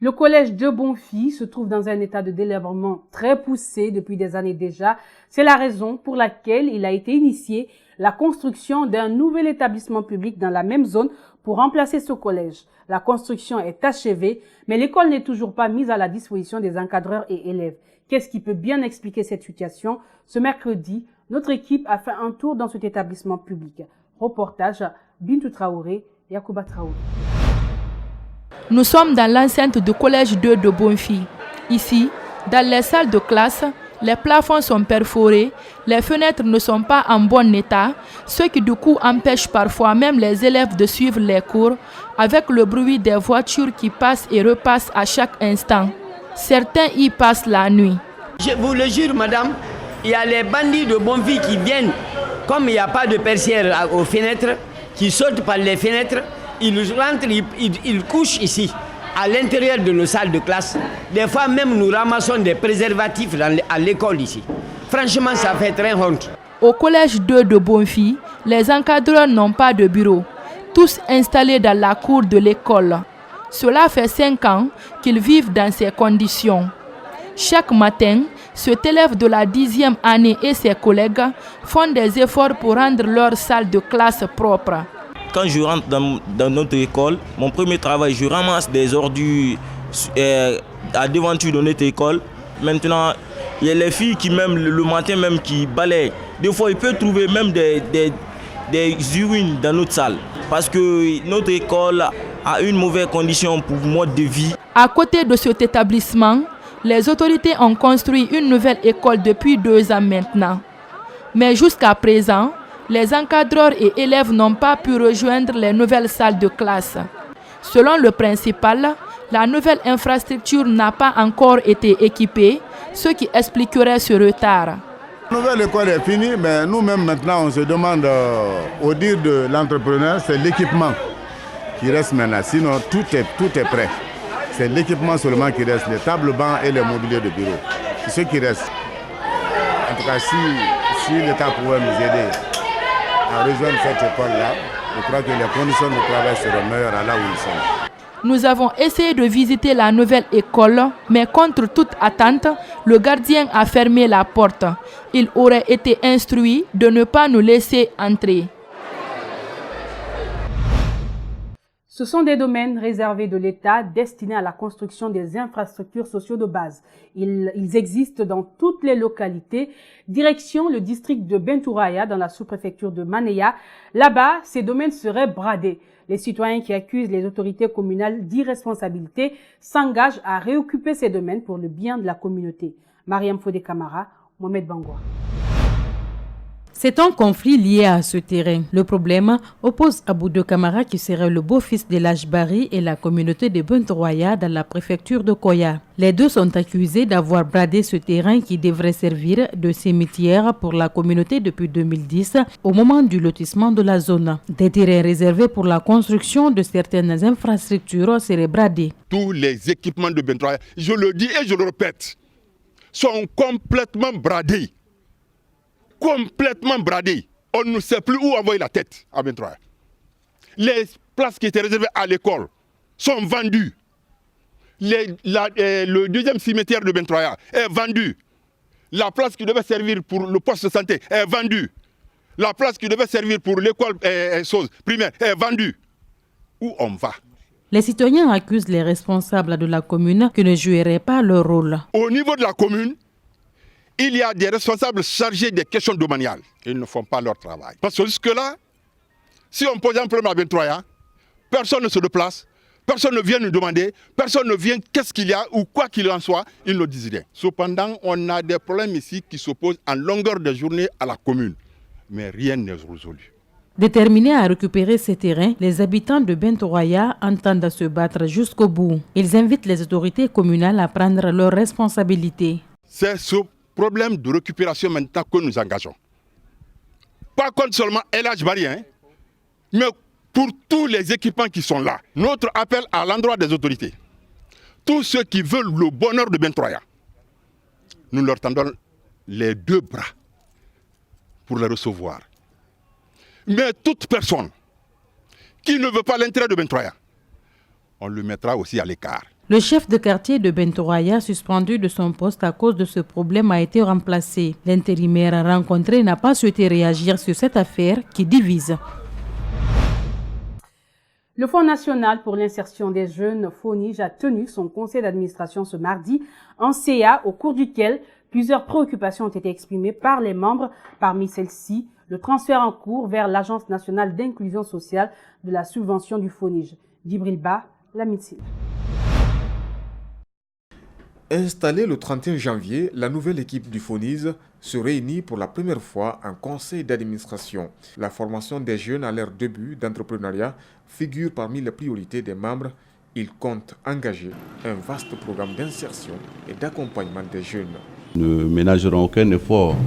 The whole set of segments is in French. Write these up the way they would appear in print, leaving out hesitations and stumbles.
Le collège de Bonfils se trouve dans un état de délabrement très poussé depuis des années déjà. C'est la raison pour laquelle il a été initié la construction d'un nouvel établissement public dans la même zone pour remplacer ce collège. La construction est achevée, mais l'école n'est toujours pas mise à la disposition des encadreurs et élèves. Qu'est-ce qui peut bien expliquer cette situation? Ce mercredi, notre équipe a fait un tour dans cet établissement public. Reportage Bintou Traoré, Yacouba Traoré. Nous sommes dans l'enceinte du collège 2 de Bonfils. Ici, dans les salles de classe, les plafonds sont perforés, les fenêtres ne sont pas en bon état, ce qui du coup empêche parfois même les élèves de suivre les cours avec le bruit des voitures qui passent et repassent à chaque instant. Certains y passent la nuit. Je vous le jure, madame, il y a les bandits de Bonfils qui viennent, comme il n'y a pas de persières aux fenêtres, qui sautent par les fenêtres. Ils rentrent, ils couchent ici, à l'intérieur de nos salles de classe. Des fois même, nous ramassons des préservatifs à l'école ici. Franchement, ça fait très honte. Au collège 2 de Bonfils, les encadreurs n'ont pas de bureau, tous installés dans la cour de l'école. Cela fait 5 ans qu'ils vivent dans ces conditions. Chaque matin, cet élève de la 10e année et ses collègues font des efforts pour rendre leur salle de classe propre. Quand je rentre dans notre école, mon premier travail, je ramasse des ordures à devanture de notre école. Maintenant, il y a les filles qui même le matin même qui balayent. Des fois, ils peuvent trouver même des urines dans notre salle. Parce que notre école a une mauvaise condition pour mode de vie. À côté de cet établissement, les autorités ont construit une nouvelle école depuis 2 ans maintenant. Mais jusqu'à présent, les encadreurs et élèves n'ont pas pu rejoindre les nouvelles salles de classe. Selon le principal, la nouvelle infrastructure n'a pas encore été équipée, ce qui expliquerait ce retard. La nouvelle école est finie, mais nous-mêmes maintenant on se demande, au dire de l'entrepreneur, c'est l'équipement qui reste maintenant. Sinon tout est prêt. C'est l'équipement seulement qui reste, les tables bancs et les mobiliers de bureau. C'est ce qui reste. En tout cas, si l'État pouvait nous aider à rejoindre cette école-là, je crois que les conditions de travail seront meilleures à là où ils sont. Nous avons essayé de visiter la nouvelle école, mais contre toute attente, le gardien a fermé la porte. Il aurait été instruit de ne pas nous laisser entrer. Ce sont des domaines réservés de l'État destinés à la construction des infrastructures sociaux de base. Ils existent dans toutes les localités. Direction le district de Bentouraya dans la sous-préfecture de Manéa. Là-bas, ces domaines seraient bradés. Les citoyens qui accusent les autorités communales d'irresponsabilité s'engagent à réoccuper ces domaines pour le bien de la communauté. Mariam Fodé Camara, Mohamed Bangoua. C'est un conflit lié à ce terrain. Le problème oppose Aboudou Kamara, qui serait le beau-fils de l'Ajbari, et la communauté de Bentouraya dans la préfecture de Koya. Les deux sont accusés d'avoir bradé ce terrain qui devrait servir de cimetière pour la communauté depuis 2010 au moment du lotissement de la zone. Des terrains réservés pour la construction de certaines infrastructures seraient bradés. Tous les équipements de Bentouraya, je le dis et je le répète, sont complètement bradés. Complètement bradé. On ne sait plus où envoyer la tête à Bentouraya. Les places qui étaient réservées à l'école sont vendues. Le deuxième cimetière de Bentouraya est vendu. La place qui devait servir pour le poste de santé est vendue. La place qui devait servir pour l'école primaire est vendue. Où on va? Les citoyens accusent les responsables de la commune qui ne joueraient pas leur rôle. Au niveau de la commune, il y a des responsables chargés des questions domaniales. Ils ne font pas leur travail. Parce que jusque-là, si on pose un problème à Bentouraya, personne ne se déplace, personne ne vient nous demander, personne ne vient qu'est-ce qu'il y a ou quoi qu'il en soit, ils ne disent rien. Cependant, on a des problèmes ici qui s'opposent en longueur de journée à la commune. Mais rien n'est résolu. Déterminés à récupérer ces terrains, les habitants de Bentouraya entendent se battre jusqu'au bout. Ils invitent les autorités communales à prendre leurs responsabilités. C'est ce problème de récupération maintenant que nous engageons. Pas contre seulement El Ajbari, mais pour tous les équipements qui sont là. Notre appel à l'endroit des autorités, tous ceux qui veulent le bonheur de Bentouraya, nous leur tendons les 2 bras pour les recevoir. Mais toute personne qui ne veut pas l'intérêt de Bentouraya, on le mettra aussi à l'écart. Le chef de quartier de Bentoraya, suspendu de son poste à cause de ce problème, a été remplacé. L'intérimaire rencontré n'a pas souhaité réagir sur cette affaire qui divise. Le Fonds national pour l'insertion des jeunes, FONIJ, a tenu son conseil d'administration ce mardi en CA, au cours duquel plusieurs préoccupations ont été exprimées par les membres. Parmi celles-ci, le transfert en cours vers l'Agence nationale d'inclusion sociale de la subvention du FONIJ. Djibril Ba, la médecine. Installée le 31 janvier, la nouvelle équipe du FONIJ se réunit pour la première fois en conseil d'administration. La formation des jeunes à leur début d'entrepreneuriat figure parmi les priorités des membres. Ils comptent engager un vaste programme d'insertion et d'accompagnement des jeunes. Nous ne ménagerons aucun effort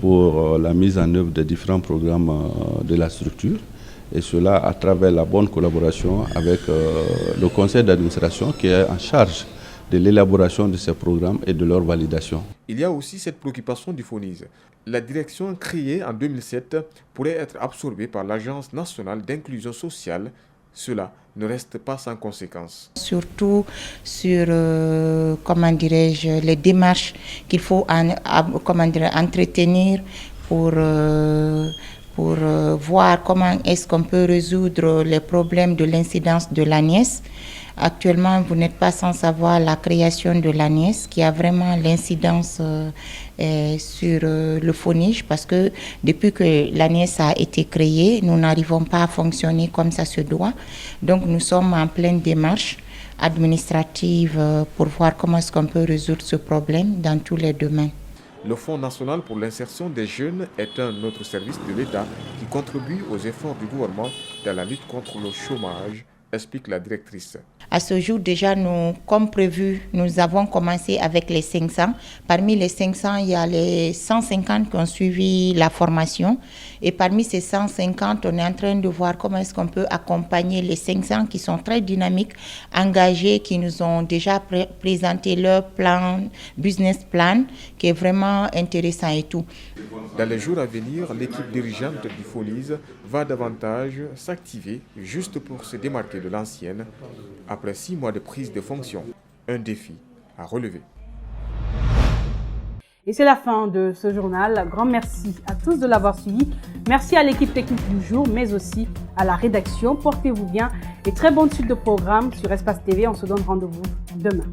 pour la mise en œuvre des différents programmes de la structure, et cela à travers la bonne collaboration avec le conseil d'administration qui est en charge de l'élaboration de ces programmes et de leur validation. Il y a aussi cette préoccupation du FONIJ. La direction créée en 2007 pourrait être absorbée par l'Agence nationale d'inclusion sociale. Cela ne reste pas sans conséquences. Surtout sur les démarches qu'il faut entretenir pour voir comment est-ce qu'on peut résoudre les problèmes de l'incidence de l'ANIES. Actuellement, vous n'êtes pas sans savoir la création de l'ANIES qui a vraiment l'incidence sur le FONIJ, parce que depuis que l'ANIES a été créée, nous n'arrivons pas à fonctionner comme ça se doit. Donc nous sommes en pleine démarche administrative pour voir comment est-ce qu'on peut résoudre ce problème dans tous les domaines. Le Fonds national pour l'insertion des jeunes est un autre service de l'État qui contribue aux efforts du gouvernement dans la lutte contre le chômage, explique la directrice. À ce jour, déjà, comme prévu, nous avons commencé avec les 500. Parmi les 500, il y a les 150 qui ont suivi la formation. Et parmi ces 150, on est en train de voir comment est-ce qu'on peut accompagner les 500 qui sont très dynamiques, engagés, qui nous ont déjà présenté leur plan, business plan, qui est vraiment intéressant et tout. Dans les jours à venir, l'équipe dirigeante du FONIJ va davantage s'activer juste pour se démarquer de l'ancienne après 6 mois de prise de fonction. Un défi à relever. Et c'est la fin de ce journal. Grand merci à tous de l'avoir suivi. Merci à l'équipe technique du jour, mais aussi à la rédaction. Portez-vous bien et très bonne suite de programme sur Espace TV. On se donne rendez-vous demain.